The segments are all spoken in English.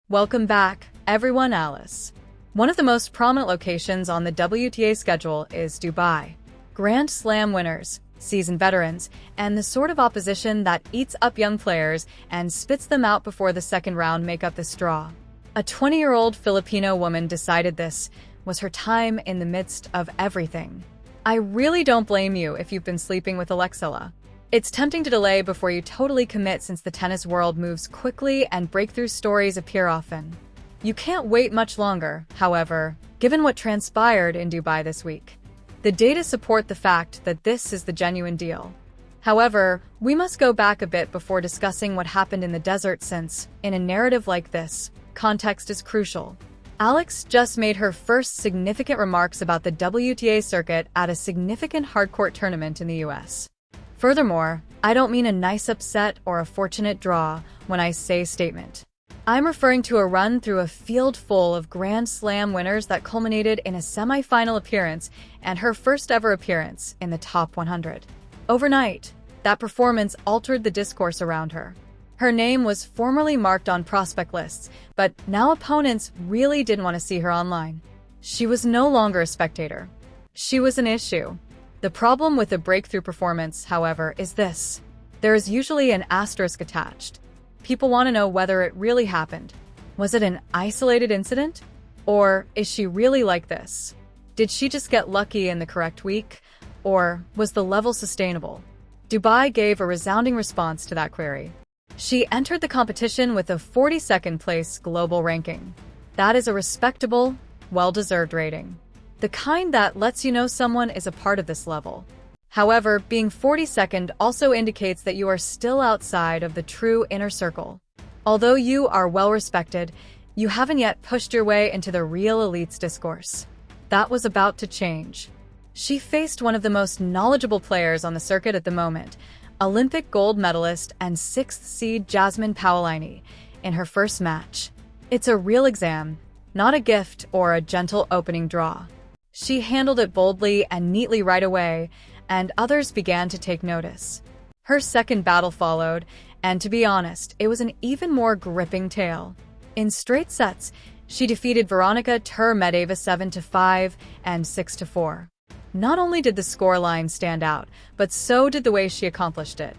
Welcome back, everyone. Alice. One of the most prominent locations on the WTA schedule is Dubai. Grand Slam winners, seasoned veterans, and the sort of opposition that eats up young players and spits them out before the second round make up this draw. A 20-year-old Filipino woman decided this was her time in the midst of everything. I really don't blame you if you've been sleeping with Alex Eala. It's tempting to delay before you totally commit since the tennis world moves quickly and breakthrough stories appear often. You can't wait much longer, however, given what transpired in Dubai this week. The data support the fact that this is the genuine deal. However, we must go back a bit before discussing what happened in the desert since, in a narrative like this, context is crucial. Alex just made her first significant remarks about the WTA circuit at a significant hardcourt tournament in the US. Furthermore, I don't mean a nice upset or a fortunate draw when I say statement. I'm referring to a run through a field full of Grand Slam winners that culminated in a semi-final appearance and her first ever appearance in the top 100. Overnight, that performance altered the discourse around her. Her name was formerly marked on prospect lists, but now opponents really didn't want to see her online. She was no longer a spectator. She was an issue. The problem with a breakthrough performance, however, is this. There is usually an asterisk attached. People want to know whether it really happened. Was it an isolated incident? Or is she really like this? Did she just get lucky in the correct week? Or was the level sustainable? Dubai gave a resounding response to that query. She entered the competition with a 42nd place global ranking. That is a respectable, well-deserved rating. The kind that lets you know someone is a part of this level. However, being 42nd also indicates that you are still outside of the true inner circle. Although you are well respected, you haven't yet pushed your way into the real elite's discourse. That was about to change. She faced one of the most knowledgeable players on the circuit at the moment, Olympic gold medalist and 6th seed Jasmine Paolini, in her first match. It's a real exam, not a gift or a gentle opening draw. She handled it boldly and neatly right away, and others began to take notice. Her second battle followed, and to be honest, it was an even more gripping tale. In straight sets, she defeated Veronika Medeva 7-5 and 6-4. Not only did the scoreline stand out, but so did the way she accomplished it.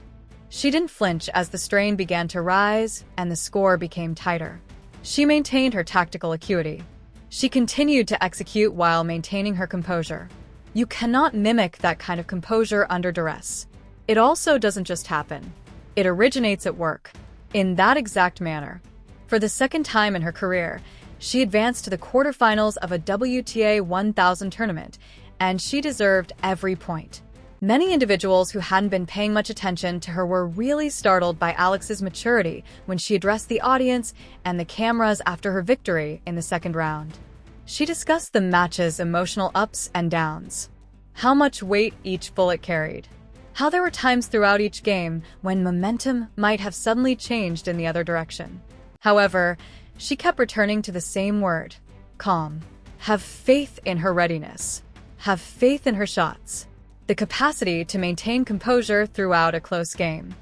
She didn't flinch as the strain began to rise and the score became tighter. She maintained her tactical acuity. She continued to execute while maintaining her composure. You cannot mimic that kind of composure under duress. It also doesn't just happen. It originates at work, in that exact manner. For the second time in her career, she advanced to the quarterfinals of a WTA 1000 tournament, and she deserved every point. Many individuals who hadn't been paying much attention to her were really startled by Alex's maturity when she addressed the audience and the cameras after her victory in the second round. She discussed the match's emotional ups and downs, how much weight each bullet carried, how there were times throughout each game when momentum might have suddenly changed in the other direction. However, she kept returning to the same word: calm. Have faith in her readiness. Have faith in her shots. The capacity to maintain composure throughout a close game.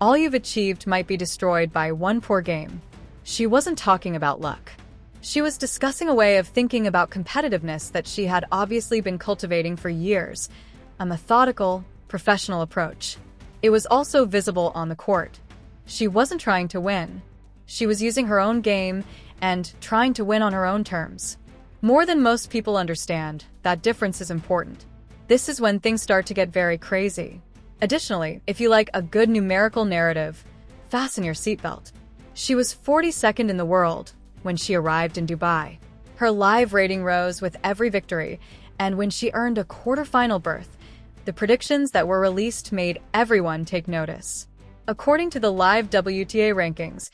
All you've achieved might be destroyed by one poor game. She wasn't talking about luck. She was discussing a way of thinking about competitiveness that she had obviously been cultivating for years, a methodical, professional approach. It was also visible on the court. She wasn't trying to win. She was using her own game and trying to win on her own terms. More than most people understand, that difference is important. This is when things start to get very crazy. Additionally, if you like a good numerical narrative, fasten your seatbelt. She was 42nd in the world when she arrived in Dubai. Her live rating rose with every victory, and when she earned a quarterfinal berth, the predictions that were released made everyone take notice. According to the live WTA rankings,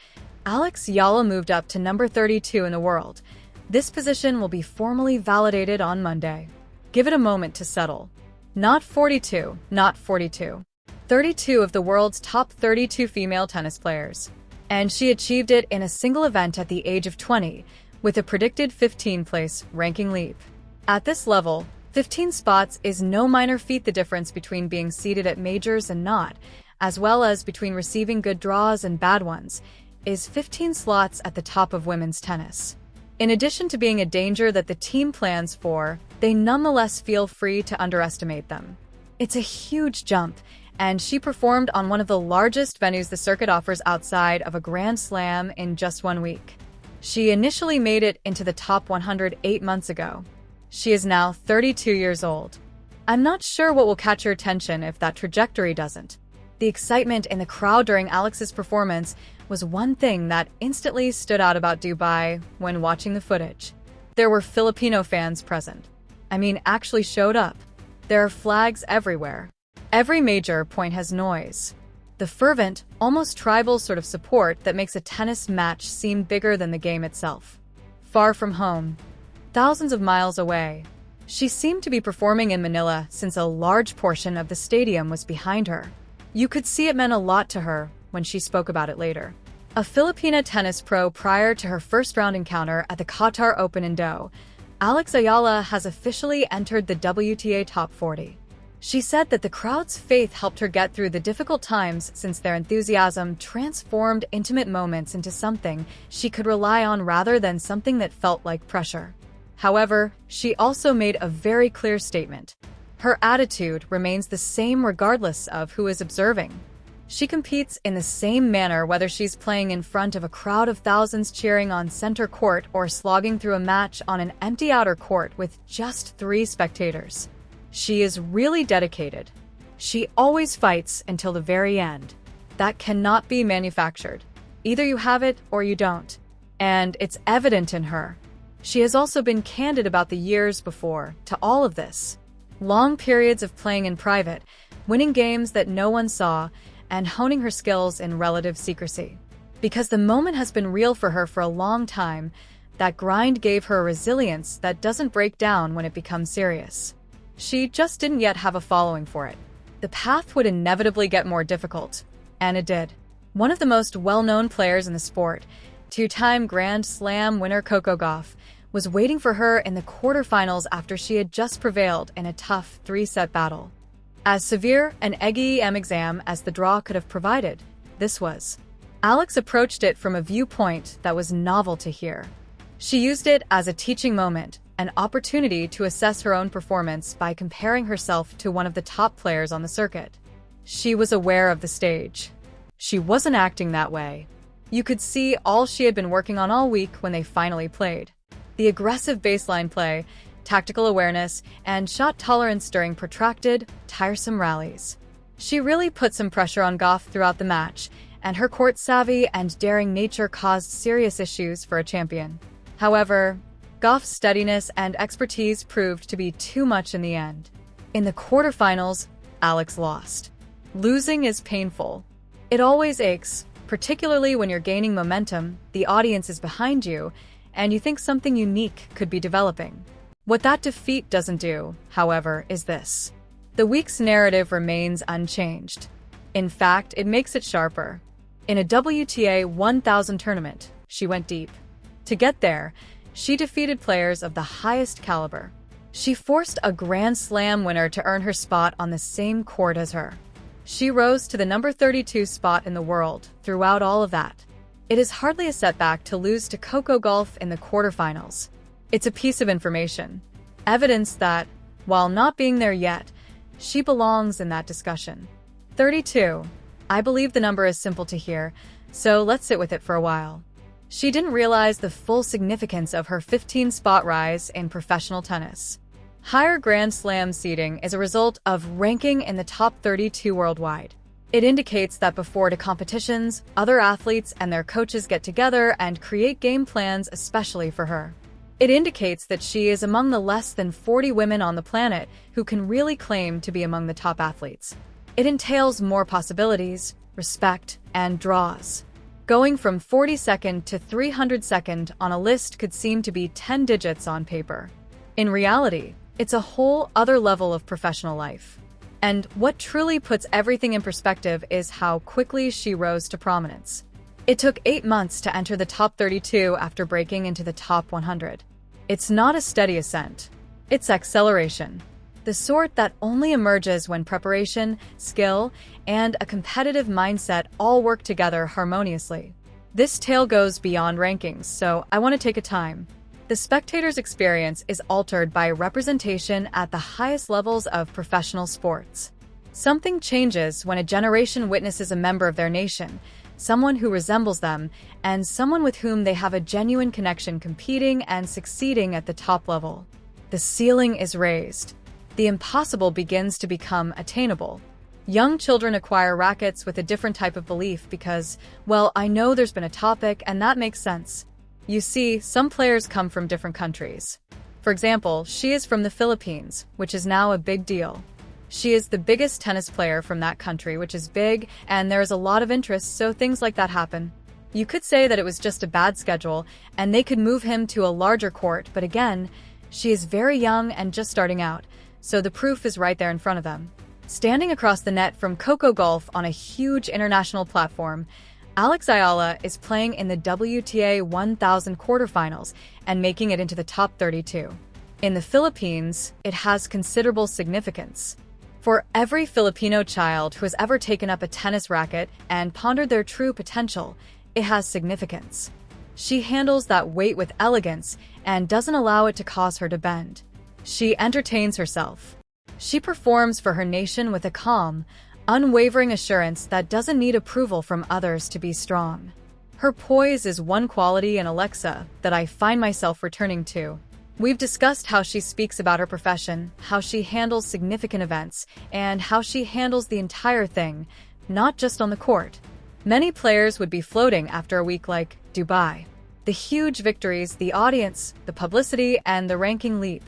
Alex Eala moved up to number 32 in the world. This position will be formally validated on Monday. Give it a moment to settle. Not 42, not 42. 32 of the world's top 32 female tennis players. And she achieved it in a single event at the age of 20, with a predicted 15th-place ranking leap. At this level, 15 spots is no minor feat. The difference between being seeded at majors and not, as well as between receiving good draws and bad ones, is 15 slots at the top of women's tennis. In addition to being a danger that the team plans for, they nonetheless feel free to underestimate them. It's a huge jump, and she performed on one of the largest venues the circuit offers outside of a Grand Slam in just 1 week. She initially made it into the top 100 8 months ago. She is now 32 years old. I'm not sure what will catch your attention if that trajectory doesn't. The excitement in the crowd during Alex's performance was one thing that instantly stood out about Dubai when watching the footage. There were Filipino fans present. Actually showed up. There are flags everywhere. Every major point has noise. The fervent, almost tribal sort of support that makes a tennis match seem bigger than the game itself. Far from home, thousands of miles away, she seemed to be performing in Manila since a large portion of the stadium was behind her. You could see it meant a lot to her when she spoke about it later. A Filipina tennis pro prior to her first-round encounter at the Qatar Open in Doha, Alex Eala has officially entered the WTA Top 40. She said that the crowd's faith helped her get through the difficult times since their enthusiasm transformed intimate moments into something she could rely on rather than something that felt like pressure. However, she also made a very clear statement. Her attitude remains the same regardless of who is observing. She competes in the same manner whether she's playing in front of a crowd of thousands cheering on center court or slogging through a match on an empty outer court with just 3 spectators. She is really dedicated. She always fights until the very end. That cannot be manufactured. Either you have it or you don't. And it's evident in her. She has also been candid about the years before to all of this. Long periods of playing in private, winning games that no one saw, and honing her skills in relative secrecy. Because the moment has been real for her for a long time, that grind gave her a resilience that doesn't break down when it becomes serious. She just didn't yet have a following for it. The path would inevitably get more difficult, and it did. One of the most well-known players in the sport, 2-time Grand Slam winner Coco Gauff, was waiting for her in the quarterfinals after she had just prevailed in a tough 3-set battle. As severe an exam as the draw could have provided, this was. Alex approached it from a viewpoint that was novel to hear. She used it as a teaching moment, an opportunity to assess her own performance by comparing herself to one of the top players on the circuit. She was aware of the stage. She wasn't acting that way. You could see all she had been working on all week when they finally played. The aggressive baseline play, tactical awareness, and shot tolerance during protracted, tiresome rallies. She really put some pressure on Gauff throughout the match, and her court savvy and daring nature caused serious issues for a champion. However, Gauff's steadiness and expertise proved to be too much in the end. In the quarterfinals, Alex lost. Losing is painful. It always aches, particularly when you're gaining momentum, the audience is behind you, and you think something unique could be developing. What that defeat doesn't do, however, is this. The week's narrative remains unchanged. In fact, it makes it sharper. In a WTA 1000 tournament, she went deep. To get there, she defeated players of the highest caliber. She forced a Grand Slam winner to earn her spot on the same court as her. She rose to the number 32 spot in the world throughout all of that. It is hardly a setback to lose to Coco Gauff in the quarterfinals. It's a piece of information, evidence that, while not being there yet, she belongs in that discussion. 32. I believe the number is simple to hear, so let's sit with it for a while. She didn't realize the full significance of her 15-spot rise in professional tennis. Higher Grand Slam seeding is a result of ranking in the top 32 worldwide. It indicates that before the competitions, other athletes and their coaches get together and create game plans especially for her. It indicates that she is among the less than 40 women on the planet who can really claim to be among the top athletes. It entails more possibilities, respect, and draws. Going from 42nd to 302nd on a list could seem to be 10 digits on paper. In reality, it's a whole other level of professional life. And what truly puts everything in perspective is how quickly she rose to prominence. It took 8 months to enter the top 32 after breaking into the top 100. It's not a steady ascent. It's acceleration. The sort that only emerges when preparation, skill, and a competitive mindset all work together harmoniously. This tale goes beyond rankings, so I want to take a time. The spectator's experience is altered by representation at the highest levels of professional sports. Something changes when a generation witnesses a member of their nation, someone who resembles them, and someone with whom they have a genuine connection competing and succeeding at the top level. The ceiling is raised. The impossible begins to become attainable. Young children acquire rackets with a different type of belief because, well, I know there's been a topic and that makes sense. You see, some players come from different countries. For example, she is from the Philippines, which is now a big deal. She is the biggest tennis player from that country, which is big, and there is a lot of interest, so things like that happen. You could say that it was just a bad schedule, and they could move him to a larger court, but again, she is very young and just starting out, so the proof is right there in front of them. Standing across the net from Coco Gauff on a huge international platform, Alex Eala is playing in the WTA 1000 quarterfinals and making it into the top 32. In the Philippines, it has considerable significance. For every Filipino child who has ever taken up a tennis racket and pondered their true potential, it has significance. She handles that weight with elegance and doesn't allow it to cause her to bend. She entertains herself. She performs for her nation with a calm, unwavering assurance that doesn't need approval from others to be strong. Her poise is one quality in Alexa that I find myself returning to. We've discussed how she speaks about her profession, how she handles significant events, and how she handles the entire thing, not just on the court. Many players would be floating after a week like Dubai. The huge victories, the audience, the publicity, and the ranking leap.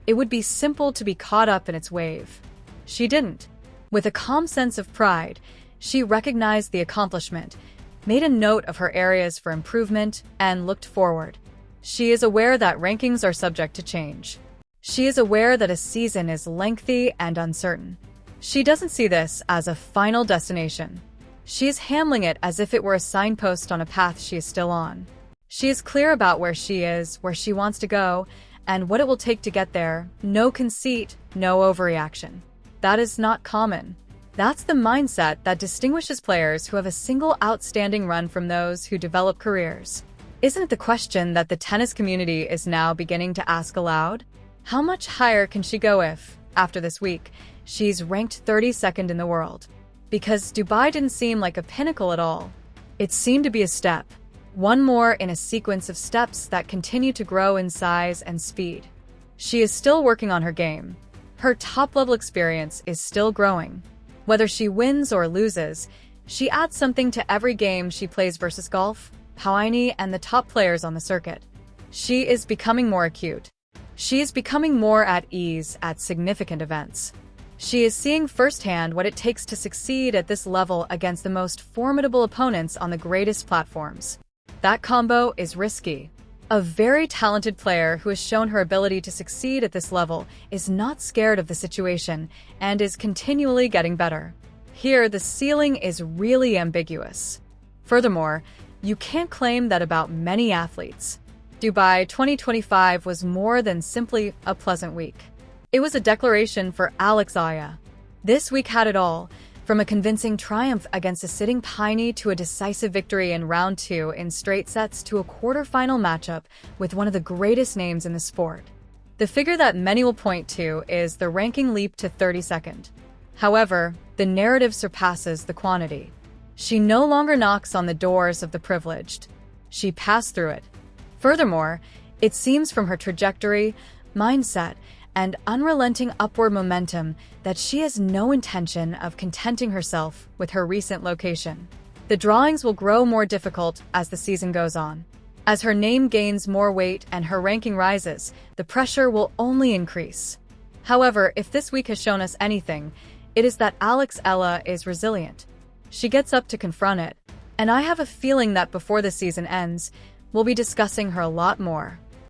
It would be simple to be caught up in its wave. She didn't. With a calm sense of pride, she recognized the accomplishment, made a note of her areas for improvement, and looked forward. She is aware that rankings are subject to change. She is aware that a season is lengthy and uncertain. She doesn't see this as a final destination. She is handling it as if it were a signpost on a path she is still on. She is clear about where she is, where she wants to go, and what it will take to get there. No conceit, no overreaction. That is not common. That's the mindset that distinguishes players who have a single outstanding run from those who develop careers. Isn't it the question that the tennis community is now beginning to ask aloud? How much higher can she go if, after this week, she's ranked 32nd in the world? Because Dubai didn't seem like a pinnacle at all. It seemed to be a step. One more in a sequence of steps that continue to grow in size and speed. She is still working on her game. Her top-level experience is still growing. Whether she wins or loses, she adds something to every game she plays versus Gauff, Pauini, and the top players on the circuit. She is becoming more acute. She is becoming more at ease at significant events. She is seeing firsthand what it takes to succeed at this level against the most formidable opponents on the greatest platforms. That combo is risky. A very talented player who has shown her ability to succeed at this level is not scared of the situation and is continually getting better. Here, the ceiling is really ambiguous. Furthermore, you can't claim that about many athletes. Dubai 2025 was more than simply a pleasant week. It was a declaration for Alex Eala. This week had it all, from a convincing triumph against a sitting Pauini to a decisive victory in round 2 in straight sets to a quarterfinal matchup with one of the greatest names in the sport. The figure that many will point to is the ranking leap to 32nd. However, the narrative surpasses the quantity. She no longer knocks on the doors of the privileged. She passed through it. Furthermore, it seems from her trajectory, mindset, and unrelenting upward momentum that she has no intention of contenting herself with her recent location. The drawings will grow more difficult as the season goes on. As her name gains more weight and her ranking rises, the pressure will only increase. However, if this week has shown us anything, it is that Alex Eala is resilient. She gets up to confront it, and I have a feeling that before the season ends, we'll be discussing her a lot more.